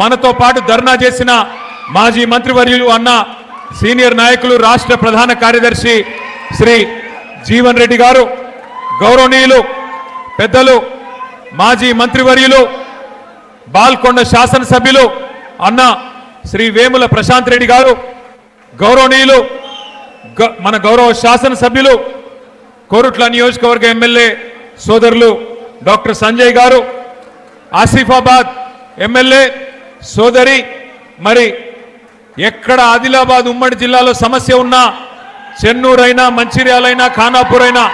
మనతో పాటు ధర్నా చేసిన మాజీ మంత్రివర్యులు అన్న సీనియర్ నాయకులు రాష్ట్ర ప్రధాన కార్యదర్శి శ్రీ జీవన్ రెడ్డి గారు, గౌరవనీయులు పెద్దలు మాజీ మంత్రివర్యులు బాల్కొండ శాసనసభ్యులు అన్న శ్రీ వేముల ప్రశాంత్ రెడ్డి గారు, గౌరవనీయులు మన గౌరవ శాసనసభ్యులు కోరుట్ల నియోజకవర్గ ఎమ్మెల్యే సోదరులు డాక్టర్ సంజయ్ గారు, ఆసిఫాబాద్ ఎమ్మెల్యే సోదరి, మరి ఎక్కడ ఆదిలాబాద్ ఉమ్మడి జిల్లాలో సమస్య ఉన్నా చెన్నూరైనా మంచిర్యాలైనా ఖానాపూర్ అయినా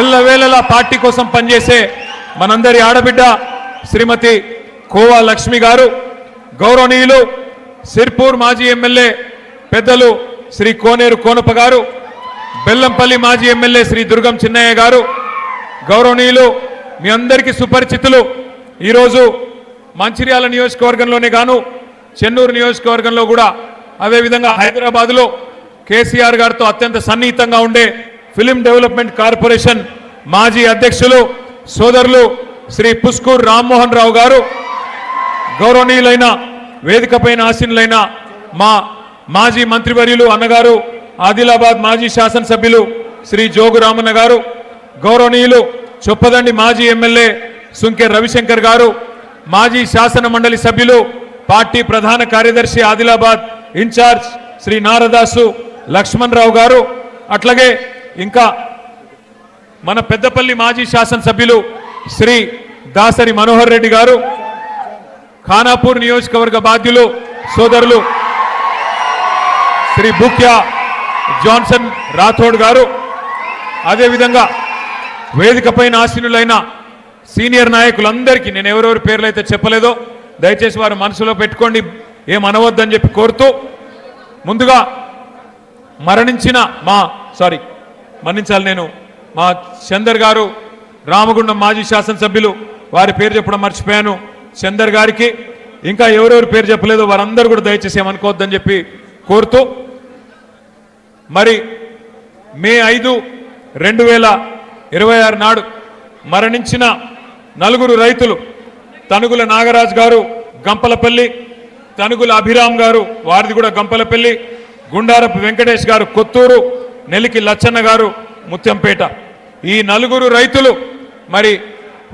ఎల్లవేళలా పార్టీ కోసం పనిచేసే మనందరి ఆడబిడ్డ శ్రీమతి కోవా లక్ష్మి గారు, గౌరవనీయులు సిర్పూర్ మాజీ ఎమ్మెల్యే పెద్దలు శ్రీ కోనేరు కోనప్ప గారు, బెల్లంపల్లి మాజీ ఎమ్మెల్యే శ్రీ దుర్గం చిన్నయ్య గారు, గౌరవనీయులు మీ అందరికీ సుపరిచితులు ఈరోజు మంచిర్యాల నియోజకవర్గంలోనే గాను చెన్నూరు నియోజకవర్గంలో కూడా అదేవిధంగా హైదరాబాద్లో కేసీఆర్ గారితో అత్యంత సన్నిహితంగా ఉండే ఫిలిం డెవలప్మెంట్ కార్పొరేషన్ మాజీ అధ్యక్షులు సోదరులు శ్రీ పుష్కూర్ రామ్మోహన్ రావు గారు, గౌరవనీయులైన వేదికపైన ఆసీనులైన మా మాజీ మంత్రివర్యులు అన్నగారు ఆదిలాబాద్ మాజీ శాసనసభ్యులు శ్రీ జోగు రామన్న గారు, గౌరవనీయులు చొప్పదండి మాజీ ఎమ్మెల్యే సుంకె రవిశంకర్ గారు, మాజీ శాసన మండలి సభ్యులు పార్టీ ప్రధాన కార్యదర్శి ఆదిలాబాద్ ఇన్ఛార్జ్ శ్రీ నారదాసు లక్ష్మణ్ రావు గారు, అట్లాగే ఇంకా మన పెద్దపల్లి మాజీ శాసనసభ్యులు శ్రీ దాసరి మనోహర్ రెడ్డి గారు, ఖానాపూర్ నియోజకవర్గ బాధ్యులు సోదరులు శ్రీ బుక్యా జాన్సన్ రాథోడ్ గారు, అదేవిధంగా వేదికపైన ఆసీనులైన సీనియర్ నాయకులందరికీ నేను ఎవరెవరి పేర్లు అయితే చెప్పలేదో దయచేసి వారు మనసులో పెట్టుకోండి, ఏమనవద్దని చెప్పి కోరుతూ ముందుగా మరణించిన మరణించాలి నేను మా చందర్ గారు రామగుండం మాజీ శాసనసభ్యులు వారి పేరు చెప్పడం మర్చిపోయాను, చందర్ గారికి ఇంకా ఎవరెవరి పేరు చెప్పలేదో వారందరూ కూడా దయచేసి ఏమనుకోవద్దని చెప్పి కోరుతూ మరి మే 5, 2026 నాడు మరణించిన నలుగురు రైతులు తనుగుల నాగరాజ్ గారు గంపలపల్లి, తనుగుల అభిరామ్ గారు వారిది కూడా గంపలపల్లి, గుండారపు వెంకటేష్ గారు కొత్తూరు, నెలికి లచ్చన్న గారు ముత్యంపేట, ఈ నలుగురు రైతులు మరి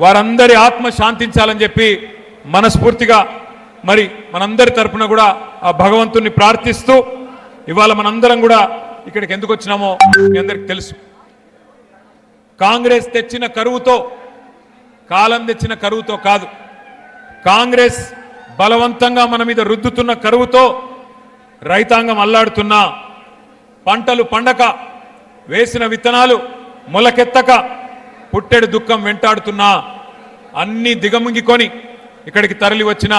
వారందరి ఆత్మ శాంతించాలని చెప్పి మనస్ఫూర్తిగా మరి మనందరి తరపున కూడా ఆ భగవంతుని ప్రార్థిస్తూ ఇవాళ మనందరం కూడా ఇక్కడికి ఎందుకు వచ్చినామో మీ అందరికి తెలుసు. కాంగ్రెస్ తెచ్చిన కరువుతో, కాలం తెచ్చిన కరువుతో కాదు, కాంగ్రెస్ బలవంతంగా మన మీద రుద్దుతున్న కరువుతో రైతాంగం అల్లాడుతున్నా, పంటలు పండక, వేసిన విత్తనాలు మొలకెత్తక, పుట్టెడు దుఃఖం వెంటాడుతున్నా అన్ని దిగముంగికొని ఇక్కడికి తరలి వచ్చిన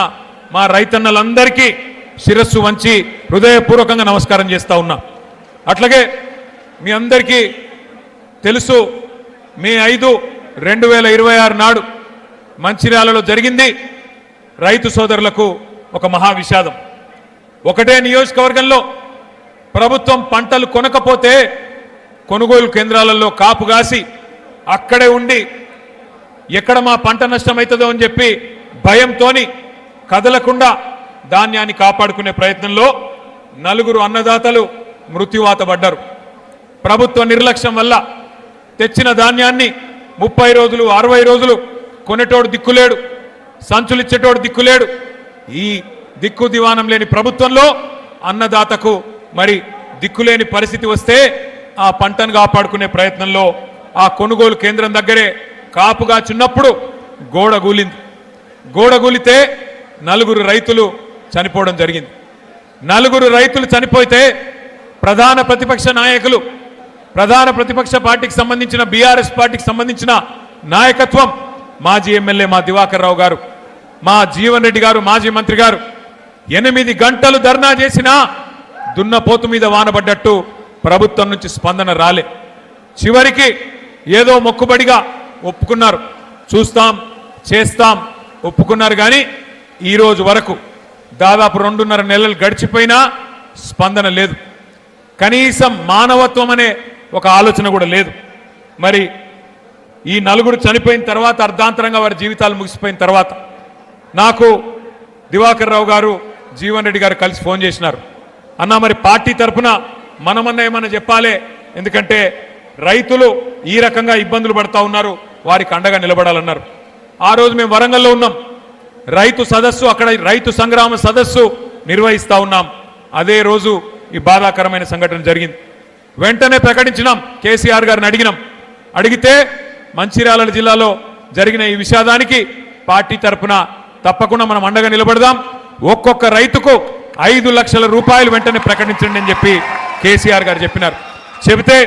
మా రైతన్నలందరికీ శిరస్సు వంచి హృదయపూర్వకంగా నమస్కారం చేస్తా ఉన్నా. అట్లాగే మీ అందరికీ తెలుసు మే 5, 2026 నాడు మంచిర్యాలలో జరిగింది రైతు సోదరులకు ఒక మహా విషాదం. ఒకటే నియోజకవర్గంలో ప్రభుత్వం పంటలు కొనకపోతే కొనుగోలు కేంద్రాలలో కాపుగాసి అక్కడే ఉండి ఎక్కడ మా పంట నష్టమవుతుందో అని చెప్పి భయంతోని కదలకుండా ధాన్యాన్ని కాపాడుకునే ప్రయత్నంలో నలుగురు అన్నదాతలు మృత్యువాత పడ్డారు. ప్రభుత్వ నిర్లక్ష్యం వల్ల తెచ్చిన ధాన్యాన్ని 30 రోజులు 60 రోజులు కొనేటోడు దిక్కులేడు, సంచులిచ్చేటోడు దిక్కులేడు. ఈ దిక్కు దివానం లేని ప్రభుత్వంలో అన్నదాతకు మరి దిక్కులేని పరిస్థితి వస్తే ఆ పంటను కాపాడుకునే ప్రయత్నంలో ఆ కొనుగోలు కేంద్రం దగ్గరే కాపుగా చిన్నప్పుడు గోడ కూలింది. గోడ కూలితే నలుగురు రైతులు చనిపోవడం జరిగింది. నలుగురు రైతులు చనిపోతే ప్రధాన ప్రతిపక్ష నాయకులు, ప్రధాన ప్రతిపక్ష పార్టీకి సంబంధించిన బీఆర్ఎస్ పార్టీకి సంబంధించిన నాయకత్వం మాజీ ఎమ్మెల్యే మా దివాకర్ రావు గారు, మా జీవన్ రెడ్డి గారు మాజీ మంత్రి గారు 8 గంటలు ధర్నా చేసినా దున్నపోతు మీద వానబడ్డట్టు ప్రభుత్వం నుంచి స్పందన రాలే. చివరికి ఏదో మొక్కుబడిగా ఒప్పుకున్నారు, చూస్తాం చేస్తాం ఒప్పుకున్నారు. కానీ ఈరోజు వరకు దాదాపు 2.5 నెలలు గడిచిపోయినా స్పందన లేదు. కనీసం మానవత్వం అనే ఒక ఆలోచన కూడా లేదు. మరి ఈ నలుగురు చనిపోయిన తర్వాత అర్ధాంతరంగా వారి జీవితాలు ముగిసిపోయిన తర్వాత నాకు దివాకర్ రావు గారు జీవన్ రెడ్డి గారు కలిసి ఫోన్ చేసినారు. అన్న మరి పార్టీ తరఫున మనమన్నా ఏమన్నా చెప్పాలి, ఎందుకంటే రైతులు ఈ రకంగా ఇబ్బందులు పడతా ఉన్నారు, వారికి అండగా నిలబడాలన్నారు. ఆ రోజు మేము వరంగల్లో ఉన్నాం, రైతు సదస్సు, అక్కడ రైతు సంగ్రామ సదస్సు నిర్వహిస్తా ఉన్నాం. అదే రోజు ఈ బాధాకరమైన సంఘటన జరిగింది. వెంటనే ప్రకటించినాం, కేసీఆర్ గారిని అడిగితే మంచిర్యాల జిల్లాలో జరిగిన ఈ విషాదానికి పార్టీ తరఫున తప్పకుండా మనం అండగా నిలబడదాం, ఒక్కొక్క రైతుకు 5 లక్షల రూపాయలు వెంటనే ప్రకటించండి అని చెప్పి కేసీఆర్ గారు చెప్పినారు. చెబితే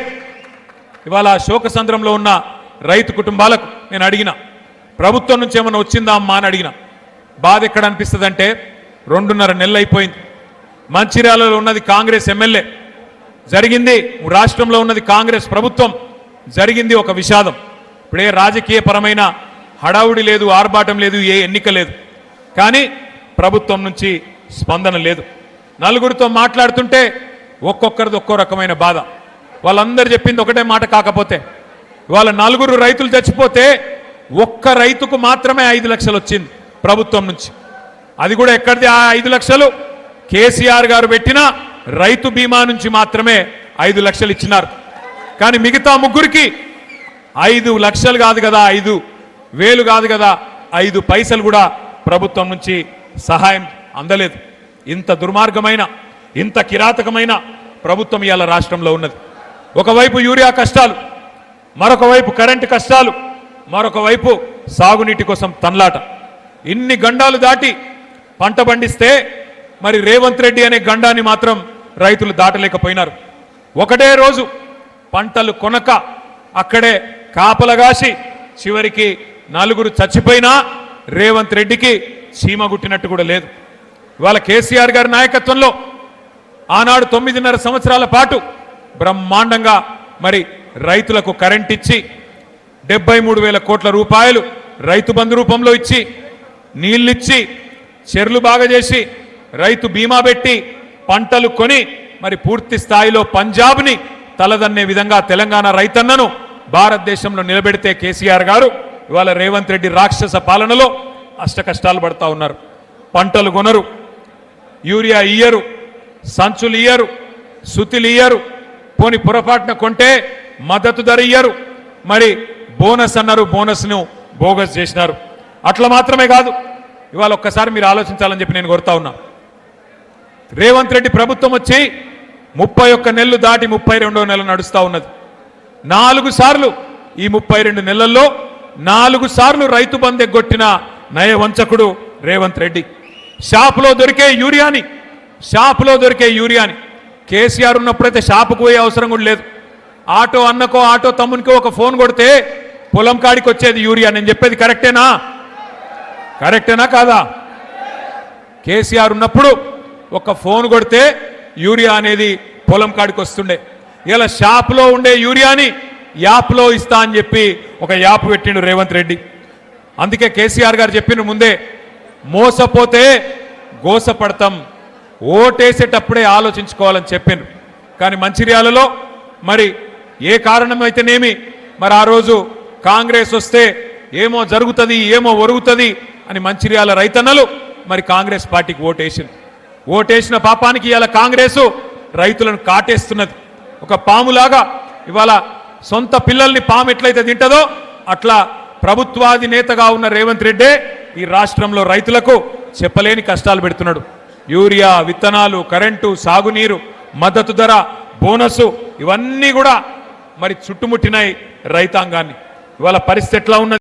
ఇవాళ శోకసంద్రంలో ఉన్న రైతు కుటుంబాలకు నేను అడిగిన, ప్రభుత్వం నుంచి ఏమన్నా వచ్చిందా అమ్మా అని అడిగిన. బాధ ఎక్కడ అనిపిస్తుంది అంటే 2.5 నెలలు అయిపోయింది. మంచిర్యాలలో ఉన్నది కాంగ్రెస్ ఎమ్మెల్యే, జరిగింది రాష్ట్రంలో ఉన్నది కాంగ్రెస్ ప్రభుత్వం, జరిగింది ఒక విషాదం. ఇప్పుడే రాజకీయపరమైన హడావుడి లేదు, ఆర్భాటం లేదు, ఏ ఎన్నిక లేదు, కానీ ప్రభుత్వం నుంచి స్పందన లేదు. నలుగురితో మాట్లాడుతుంటే ఒక్కొక్కరిది ఒక్కో రకమైన బాధ. వాళ్ళందరూ చెప్పింది ఒకటే మాట, కాకపోతే వాళ్ళ 4 రైతులు చచ్చిపోతే ఒక్క రైతుకు మాత్రమే 5 లక్షలు వచ్చింది ప్రభుత్వం నుంచి. అది కూడా ఎక్కడిది ఆ 5 లక్షలు? కేసీఆర్ గారు పెట్టిన రైతు బీమా నుంచి మాత్రమే 5 లక్షలు ఇచ్చినారు. కానీ మిగతా ముగ్గురికి 5 లక్షలు కాదు కదా, 5,000 కాదు కదా, 5 పైసలు కూడా ప్రభుత్వం నుంచి సహాయం అందలేదు. ఇంత దుర్మార్గమైన, ఇంత కిరాతకమైన ప్రభుత్వం ఇవాళ రాష్ట్రంలో ఉన్నది. ఒకవైపు యూరియా కష్టాలు, మరొక వైపు కరెంటు కష్టాలు, మరొక వైపు సాగునీటి కోసం తన్లాట. ఇన్ని గండాలు దాటి పంట పండిస్తే మరి రేవంత్ రెడ్డి అనే గండాన్ని మాత్రం రైతులు దాటలేకపోయినారు. ఒకటే రోజు పంటలు కొనక అక్కడే కాపలగాసి చివరికి 4 చచ్చిపోయినా రేవంత్ రెడ్డికి చీమ గుట్టినట్టు కూడా లేదు. ఇవాళ కేసీఆర్ గారి నాయకత్వంలో ఆనాడు 9.5 సంవత్సరాల పాటు బ్రహ్మాండంగా మరి రైతులకు కరెంట్ ఇచ్చి 73,000 కోట్ల రూపాయలు రైతు బంధు రూపంలో ఇచ్చి, నీళ్ళిచ్చి, చెర్లు బాగా చేసి, రైతు బీమా పెట్టి, పంటలు కొని మరి పూర్తి స్థాయిలో పంజాబ్ని తలదన్నే విధంగా తెలంగాణ రైతన్నను భారతదేశంలో నిలబెడితే కేసీఆర్ గారు ఇవాళ రేవంత్ రెడ్డి రాక్షస పాలనలో అష్ట కష్టాలు పడతా ఉన్నారు. పంటలు కొనరు, యూరియా ఇయ్యరు, సంచులు ఇయ్యరు, సుతిలు ఇయ్యరు, పోని పొరపాటున కొంటే మద్దతు ధర ఇయ్యరు, మరి బోనస్ అన్నారు, బోనస్ను బోగస్ చేసినారు. అట్లా మాత్రమే కాదు, ఇవాళ ఒక్కసారి మీరు ఆలోచించాలని చెప్పి నేను కోరుతా ఉన్నా. రేవంత్ రెడ్డి ప్రభుత్వం వచ్చి 31 నెలలు దాటి 32వ నెల నడుస్తూ ఉన్నది. 4 సార్లు ఈ 32 నెలల్లో 4 సార్లు రైతు బంధు ఎగ్గొట్టిన నయవంచకుడు రేవంత్ రెడ్డి. షాపులో దొరికే యూరియాని కేసీఆర్ ఉన్నప్పుడైతే షాపుకు పోయే అవసరం కూడా లేదు. ఆటో అన్నకో ఆటో తమ్మునికో ఒక ఫోన్ కొడితే పొలం కాడికి వచ్చేది యూరియా. నేను చెప్పేది కరెక్టేనా కాదా? కేసీఆర్ ఉన్నప్పుడు ఒక ఫోన్ కొడితే యూరియా అనేది పొలం కాడికి వస్తుండే. ఇలా షాపులో ఉండే యూరియాని యాప్లో ఇస్తా అని చెప్పి ఒక యాప్ పెట్టిండు రేవంత్ రెడ్డి. అందుకే కేసీఆర్ గారు చెప్పిన ముందే, మోసపోతే గోసపడతాం, ఓటేసేటప్పుడే ఆలోచించుకోవాలని చెప్పిండ్రు. కానీ మంచిర్యాలలో మరి ఏ కారణమైతేనేమి మరి ఆ రోజు కాంగ్రెస్ వస్తే ఏమో జరుగుతుంది, ఏమో ఒరుగుతుంది అని మంచిర్యాల రైతన్నలు మరి కాంగ్రెస్ పార్టీకి ఓటేసిన పాపానికి ఇవాళ కాంగ్రెస్ రైతులను కాటేస్తున్నది. ఒక పాములాగా ఇవాళ సొంత పిల్లల్ని పాము ఎట్లయితే తింటదో అట్లా ప్రభుత్వాధినేతగా ఉన్న రేవంత్ రెడ్డే ఈ రాష్ట్రంలో రైతులకు చెప్పలేని కష్టాలు పెడుతున్నాడు. యూరియా, విత్తనాలు, కరెంటు, సాగునీరు, మద్దతు ధర, బోనసు ఇవన్నీ కూడా మరి చుట్టుముట్టినాయి రైతాంగాన్ని. ఇవాళ పరిస్థితి ఎట్లా ఉన్నది?